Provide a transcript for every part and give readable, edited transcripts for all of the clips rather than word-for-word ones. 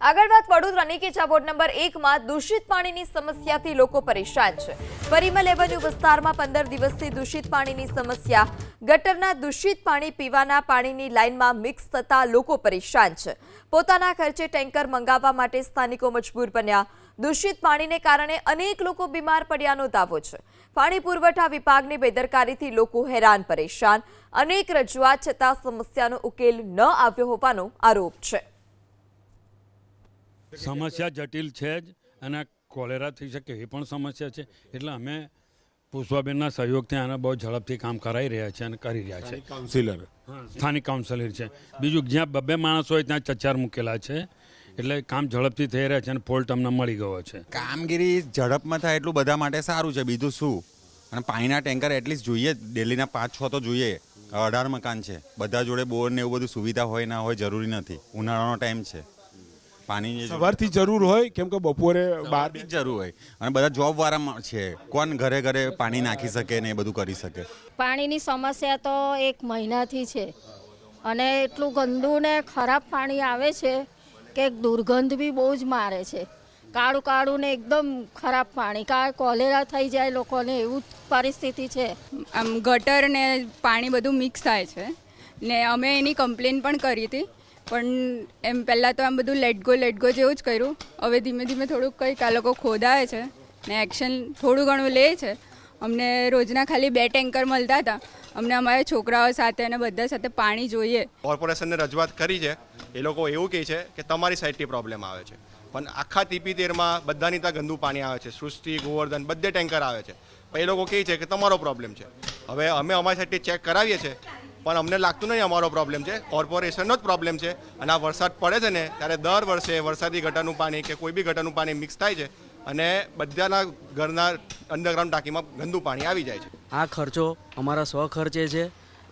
આગળ વાત વડોદરાની કે જ્યાં વોર્ડ નંબર 1 માં દૂષિત પાણીની સમસ્યાથી લોકો પરેશાન છે। પરિમલ એવન્યુ વિસ્તારમાં 15 દિવસથી દૂષિત પાણીની સમસ્યા। ગટરના દૂષિત પાણી પીવાના પાણીની લાઇનમાં મિક્સ થતા લોકો પરેશાન છે। પોતાના ખર્ચે ટેન્કર મંગાવવા માટે સ્થાનિકો મજબૂર બન્યા। દૂષિત પાણીને કારણે અનેક લોકો બીમાર પડ્યાનો દાવો છે। પાણી પુરવઠા વિભાગની બેદરકારીથી લોકો હેરાન પરેશાન। અનેક રજૂઆત છતાં સમસ્યાનો ઉકેલ ન આવ્યો હોવાનો આરોપ છે। સમસ્યા જટિલ છે જ અને કોલેરા થઈ શકે એ પણ સમસ્યા છે, એટલે અમે પુષ્પાબેનના સહયોગથી આને બહુ ઝડપથી કામ કરાવી રહ્યા છે અને કરી રહ્યા છે। કાઉન્સિલર સ્થાનિક કાઉન્સિલર છે। બીજું જ્યાં બબ્બે માણસ હોય ત્યાં ચચાર મૂકેલા છે, એટલે કામ ઝડપથી થઈ રહ્યા છે અને ફોલ્ટ અમને મળી ગયો છે। કામગીરી ઝડપમાં થાય એટલું બધા માટે સારું છે, બીજું શું। અને પાણીના ટેન્કર એટલીસ્ટ જોઈએ, ડેલીના 5-6 તો જોઈએ। 18 મકાન છે, બધા જોડે બોર ને એવું બધું સુવિધા હોય ના હોય જરૂરી નથી। ઉનાળાનો ટાઈમ છે, પાણી સવારથી જરૂર હોય કેમ કે બપોરે 12 જ જરૂર હોય અને બધા જોબ વાળા છે, કોણ ઘરે ઘરે પાણી નાખી શકે ને એ બધું કરી શકે। પાણીની સમસ્યા તો 1 મહિનાથી છે અને એટલું ગંદુ ને ખરાબ પાણી આવે છે કે દુર્ગંધ બી બહુ જ મારે છે। કાળું કાળું ને એકદમ ખરાબ પાણી, કોલેરા થઈ જાય લોકોને, એવું પરિસ્થિતિ છે। આમ ગટર ને પાણી બધું મિક્સ થાય છે ને અમે એની કમ્પ્લેન પણ કરી હતી, પણ એમ પહેલાં તો આમ બધું લેટ ગો જેવું જ કર્યું। હવે ધીમે ધીમે થોડુંક કંઈક આ લોકો ખોદાય છે ને એક્શન થોડું ઘણું લે છે। અમને રોજના ખાલી 2 ટેન્કર મળતા હતા, અમને અમારા છોકરાઓ સાથે અને બધા સાથે પાણી જોઈએ। કોર્પોરેશનને રજૂઆત કરી છે, એ લોકો એવું કહે છે કે તમારી સાઈડથી પ્રોબ્લેમ આવે છે, પણ આખા TP13માં બધાની ત્યાં ગંદુ પાણી આવે છે। સૃષ્ટિ, ગોવર્ધન બધે ટેન્કર આવે છે, પણ એ લોકો કહે છે કે તમારો પ્રોબ્લેમ છે। હવે અમે અમારી સાઈડથી ચેક કરાવીએ છીએ, પણ અમને લાગતું નહીં અમારો પ્રોબ્લેમ છે, કોર્પોરેશનનો જ પ્રોબ્લેમ છે। અને આ વરસાદ પડે છે ને ત્યારે દર વર્ષે વરસાદી ગટરનું પાણી કે કોઈ બી ગટરનું પાણી મિક્સ થાય છે અને બધાના ઘરના અંડરગ્રાઉન્ડ ટાંકીમાં ગંદુ પાણી આવી જાય છે। આ ખર્ચો અમારા સ્વખર્ચે છે,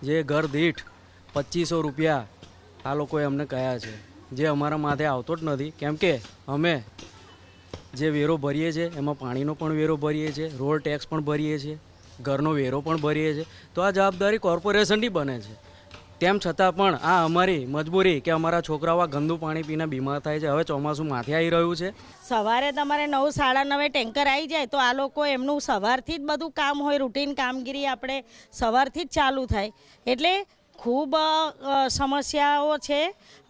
જે ઘર દીઠ 2500 રૂપિયા આ લોકોએ અમને કહ્યા છે, જે અમારા માથે આવતો જ નથી। કેમ કે અમે જે વેરો ભરીએ છીએ એમાં પાણીનો પણ વેરો ભરીએ છીએ, રોડ ટેક્સ પણ ભરીએ છીએ, ઘરનો વેરો પણ ભરીએ છીએ, તો આ જવાબદારી કોર્પોરેશનની બને છે। તેમ છતાં પણ આ અમારી મજબૂરી કે અમારા છોકરાઓ આ ગંદુ પાણી પીને બીમાર થાય છે। હવે ચોમાસું માથે આવી રહ્યું છે, સવારે તમારે 9, 9:30 ટેન્કર આવી જાય તો આ લોકો એમનું સવારથી જ બધું કામ હોય, રૂટીન કામગીરી આપણે સવારથી જ ચાલુ થાય, એટલે ખૂબ સમસ્યાઓ છે।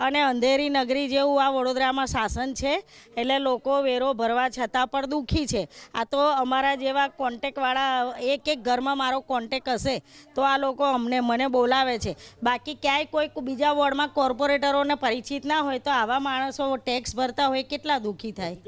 અને અંધેરી નગરી જેવું આ વડોદરામાં શાસન છે, એટલે લોકો વેરો ભરવા છતાં પણ દુઃખી છે। આ તો અમારા જેવા કોન્ટેક્ટવાળા એક ઘરમાં મારો કોન્ટેક્ટ હશે તો આ લોકો મને બોલાવે છે, બાકી ક્યાંય કોઈ બીજા વોર્ડમાં કોર્પોરેટરોને પરિચિત ના હોય તો આવા માણસો ટેક્સ ભરતા હોય કેટલા દુઃખી થાય।